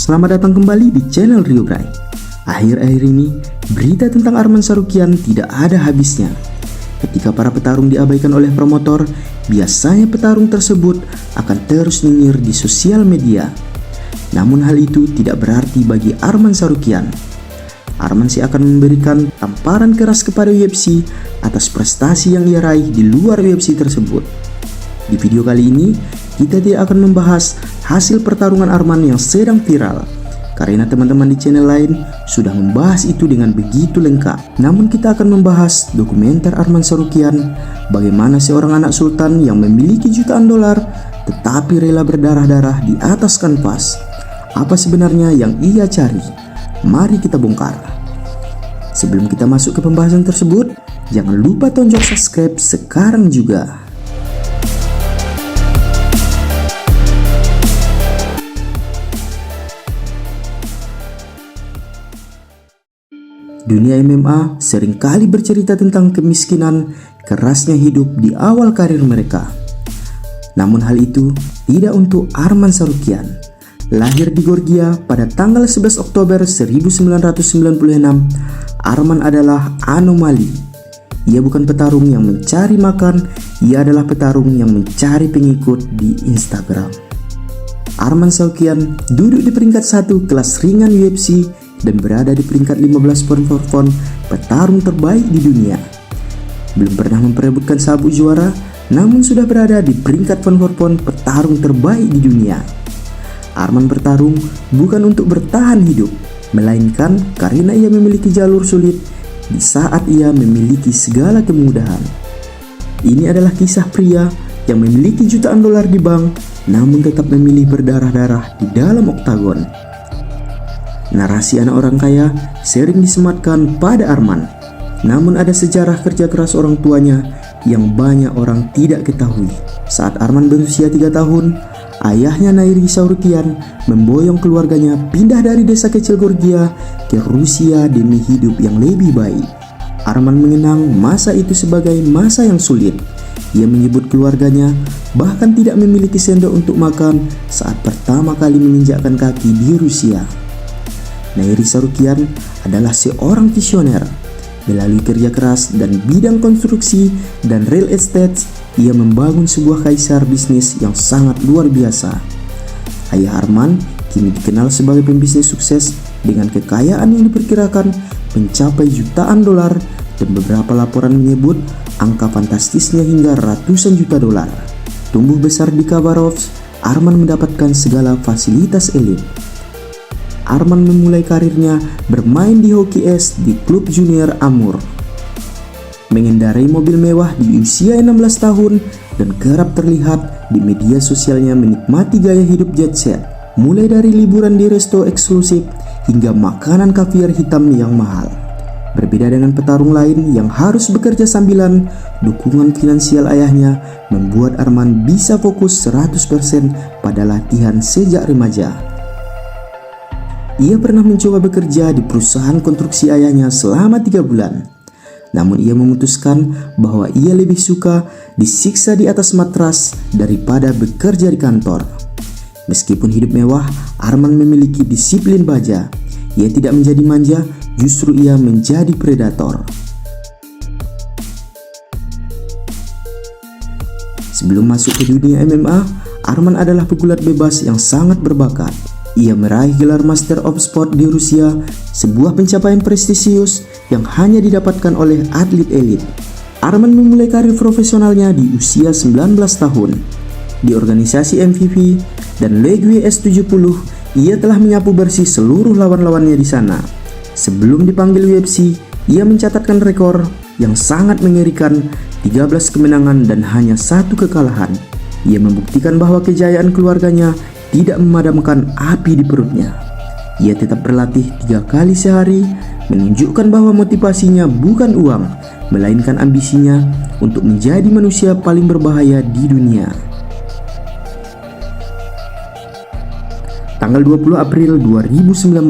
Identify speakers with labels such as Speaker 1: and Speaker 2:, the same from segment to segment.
Speaker 1: Selamat datang kembali di channel Rio Bray. Akhir-akhir ini, berita tentang Arman Sharukyan tidak ada habisnya. Ketika para petarung diabaikan oleh promotor, biasanya petarung tersebut akan terus nyinyir di sosial media. Namun hal itu tidak berarti bagi Arman Sharukyan. Arman sih akan memberikan tamparan keras kepada UFC atas prestasi yang ia raih di luar UFC tersebut. Di video kali ini, kita tidak akan membahas hasil pertarungan Arman yang sedang viral, karena teman-teman di channel lain sudah membahas itu dengan begitu lengkap. Namun kita akan membahas dokumenter Arman Sharukyan, bagaimana seorang anak sultan yang memiliki jutaan dolar tetapi rela berdarah-darah di atas kanvas. Apa sebenarnya yang ia cari? Mari kita bongkar. Sebelum kita masuk ke pembahasan tersebut, jangan lupa tonjok subscribe sekarang juga. Dunia MMA seringkali bercerita tentang kemiskinan, kerasnya hidup di awal karir mereka. Namun hal itu tidak untuk Arman Sharukyan. Lahir di Georgia pada tanggal 11 Oktober 1996, Arman adalah anomali. Ia bukan petarung yang mencari makan, ia adalah petarung yang mencari pengikut di Instagram. Arman Sharukyan duduk di peringkat 1 kelas ringan UFC dan berada di peringkat 15 pound for pound petarung terbaik di dunia. Belum pernah memperebutkan sabuk juara, namun sudah berada di peringkat pound for pound petarung terbaik di dunia. Arman bertarung bukan untuk bertahan hidup, melainkan karena ia memiliki jalur sulit di saat ia memiliki segala kemudahan. Ini adalah kisah pria yang memiliki jutaan dolar di bank, namun tetap memilih berdarah-darah di dalam oktagon. Narasi anak orang kaya sering disematkan pada Arman. Namun ada sejarah kerja keras orang tuanya yang banyak orang tidak ketahui. Saat Arman berusia 3 tahun, ayahnya Nairi Sharukyan memboyong keluarganya pindah dari desa kecil Georgia ke Rusia demi hidup yang lebih baik. Arman mengenang masa itu sebagai masa yang sulit. Ia menyebut keluarganya bahkan tidak memiliki sendok untuk makan saat pertama kali menginjakkan kaki di Rusia. Nairi Sharukyan adalah seorang visioner. Melalui kerja keras dan bidang konstruksi dan real estate, ia membangun sebuah kaisar bisnis yang sangat luar biasa. Ayah Arman kini dikenal sebagai pembisnis sukses dengan kekayaan yang diperkirakan mencapai jutaan dolar, dan beberapa laporan menyebut angka fantastisnya hingga ratusan juta dolar. Tumbuh besar di Khabarovsk, Arman mendapatkan segala fasilitas elit. Arman memulai karirnya bermain di hoki es di klub junior Amur. Mengendarai mobil mewah di usia 16 tahun dan kerap terlihat di media sosialnya menikmati gaya hidup jet set, mulai dari liburan di resto eksklusif hingga makanan kaviar hitam yang mahal. Berbeda dengan petarung lain yang harus bekerja sambilan, dukungan finansial ayahnya membuat Arman bisa fokus 100% pada latihan sejak remaja. Ia pernah mencoba bekerja di perusahaan konstruksi ayahnya selama 3 bulan. Namun ia memutuskan bahwa ia lebih suka disiksa di atas matras daripada bekerja di kantor. Meskipun hidup mewah, Arman memiliki disiplin baja. Ia tidak menjadi manja, justru ia menjadi predator. Sebelum masuk ke dunia MMA, Arman adalah pegulat bebas yang sangat berbakat. Ia meraih gelar Master of Sport di Rusia, sebuah pencapaian prestisius yang hanya didapatkan oleh atlet elit. Arman memulai karir profesionalnya di usia 19 tahun. Di organisasi MVP dan League S70, ia telah menyapu bersih seluruh lawan-lawannya di sana. Sebelum dipanggil UFC, ia mencatatkan rekor yang sangat mengerikan, 13 kemenangan dan hanya 1 kekalahan. Ia membuktikan bahwa kejayaan keluarganya tidak memadamkan api di perutnya. Ia tetap berlatih 3 kali sehari, menunjukkan bahwa motivasinya bukan uang, melainkan ambisinya untuk menjadi manusia paling berbahaya di dunia. Tanggal 20 April 2019,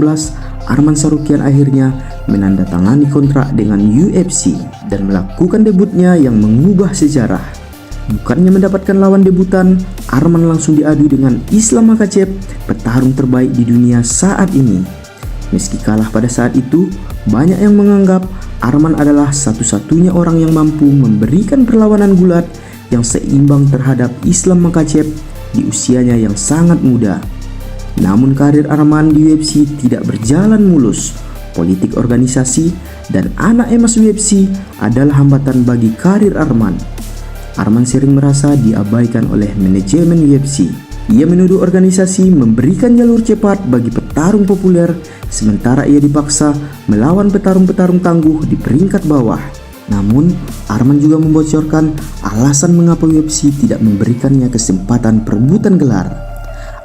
Speaker 1: Arman Sharukyan akhirnya menandatangani kontrak dengan UFC dan melakukan debutnya yang mengubah sejarah. Bukannya mendapatkan lawan debutan, Arman langsung diadu dengan Islam Makhachev, petarung terbaik di dunia saat ini. Meski kalah pada saat itu, banyak yang menganggap Arman adalah satu-satunya orang yang mampu memberikan perlawanan gulat yang seimbang terhadap Islam Makhachev di usianya yang sangat muda. Namun karir Arman di UFC tidak berjalan mulus. Politik organisasi dan anak emas UFC adalah hambatan bagi karir Arman. Arman sering merasa diabaikan oleh manajemen UFC. Ia menuduh organisasi memberikan jalur cepat bagi petarung populer, sementara ia dipaksa melawan petarung-petarung tangguh di peringkat bawah. Namun, Arman juga membocorkan alasan mengapa UFC tidak memberikannya kesempatan perebutan gelar.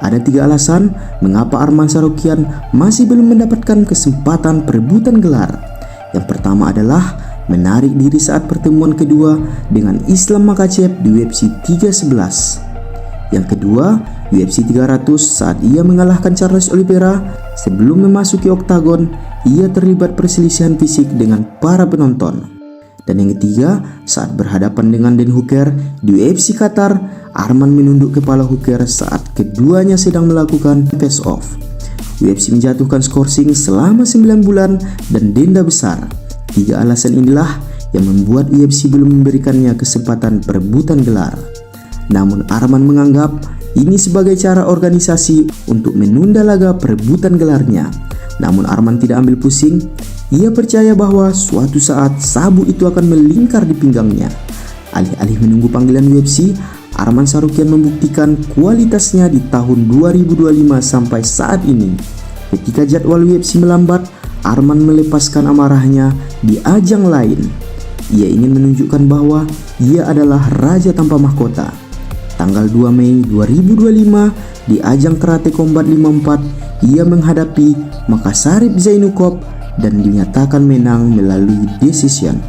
Speaker 1: Ada 3 alasan mengapa Arman Tsarukyan masih belum mendapatkan kesempatan perebutan gelar. Yang pertama adalah menarik diri saat pertemuan kedua dengan Islam Makhachev di UFC 311. Yang kedua, UFC 300 saat ia mengalahkan Charles Oliveira. Sebelum memasuki oktagon, ia terlibat perselisihan fisik dengan para penonton. Dan yang ketiga, saat berhadapan dengan Dan Hooker di UFC Qatar, Arman menunduk kepala Hooker saat keduanya sedang melakukan face off. UFC menjatuhkan skorsing selama 9 bulan dan denda besar. 3 alasan inilah yang membuat UFC belum memberikannya kesempatan perebutan gelar. Namun Arman menganggap ini sebagai cara organisasi untuk menunda laga perebutan gelarnya. Namun Arman tidak ambil pusing. Ia percaya bahwa suatu saat sabuk itu akan melingkar di pinggangnya. Alih-alih menunggu panggilan UFC, Arman Tsarukyan membuktikan kualitasnya di tahun 2025 sampai saat ini. Ketika jadwal UFC melambat, Arman melepaskan amarahnya di ajang lain. Ia ingin menunjukkan bahwa ia adalah raja tanpa mahkota. Tanggal 2 Mei 2025 di ajang Karate Combat 54, ia menghadapi Makhachev Zainukov dan dinyatakan menang melalui decision.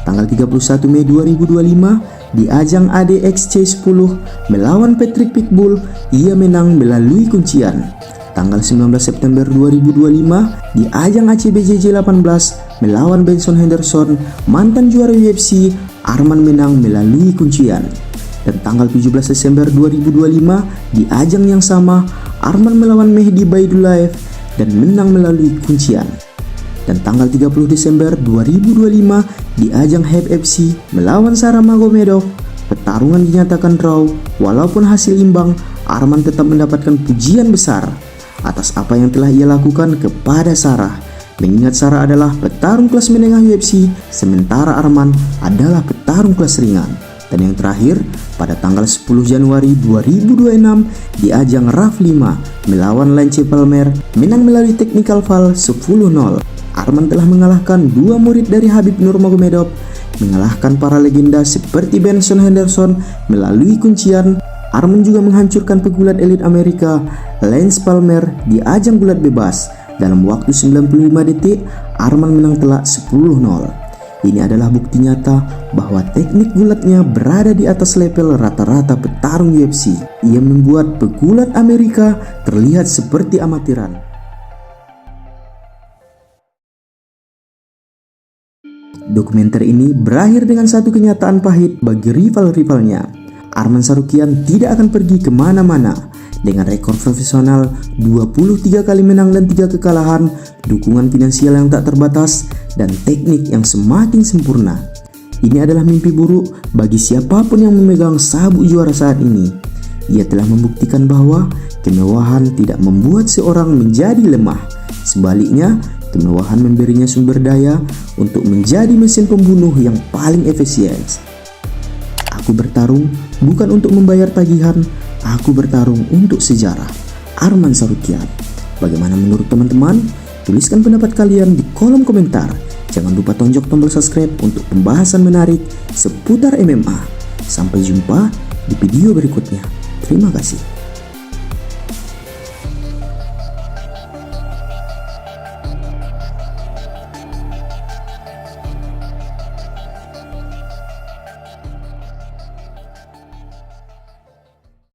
Speaker 1: Tanggal 31 Mei 2025 di ajang ADXC 10 melawan Patrick Pitbull, ia menang melalui kuncian. Tanggal 19 September 2025 di ajang ACBJJ 18 melawan Benson Henderson, mantan juara UFC, Arman menang melalui kuncian. Dan tanggal 17 Desember 2025 di ajang yang sama, Arman melawan Mehdi Baidulaev dan menang melalui kuncian. Dan tanggal 30 Desember 2025 di ajang Hype FC melawan Sarah Magomedov, pertarungan dinyatakan draw. Walaupun hasil imbang, Arman tetap mendapatkan pujian besar atas apa yang telah ia lakukan kepada Sarah. Mengingat Sarah adalah petarung kelas menengah UFC, sementara Arman adalah petarung kelas ringan. Dan yang terakhir, pada tanggal 10 Januari 2026 di ajang RAF 5 melawan Lance Palmer, menang melalui technical foul 10-0. Arman telah mengalahkan 2 murid dari Khabib Nurmagomedov, mengalahkan para legenda seperti Benson Henderson melalui kuncian. Arman juga menghancurkan pegulat elit Amerika Lance Palmer di ajang gulat bebas. Dalam waktu 95 detik, Arman menang telak 10-0. Ini adalah bukti nyata bahwa teknik gulatnya berada di atas level rata-rata petarung UFC. Ia membuat pegulat Amerika terlihat seperti amatiran. Dokumenter ini berakhir dengan satu kenyataan pahit bagi rival-rivalnya. Arman Tsarukyan tidak akan pergi kemana-mana. Dengan rekor profesional 23 kali menang dan 3 kekalahan, dukungan finansial yang tak terbatas, dan teknik yang semakin sempurna. Ini adalah mimpi buruk bagi siapapun yang memegang sabuk juara saat ini. Ia telah membuktikan bahwa kemewahan tidak membuat seorang menjadi lemah. Sebaliknya, kemewahan memberinya sumber daya untuk menjadi mesin pembunuh yang paling efisien. Aku bertarung bukan untuk membayar tagihan, aku bertarung untuk sejarah. Arman Tsarukyan. Bagaimana menurut teman-teman? Tuliskan pendapat kalian di kolom komentar. Jangan lupa tonjok tombol subscribe untuk pembahasan menarik seputar MMA. Sampai jumpa di video berikutnya. Terima kasih.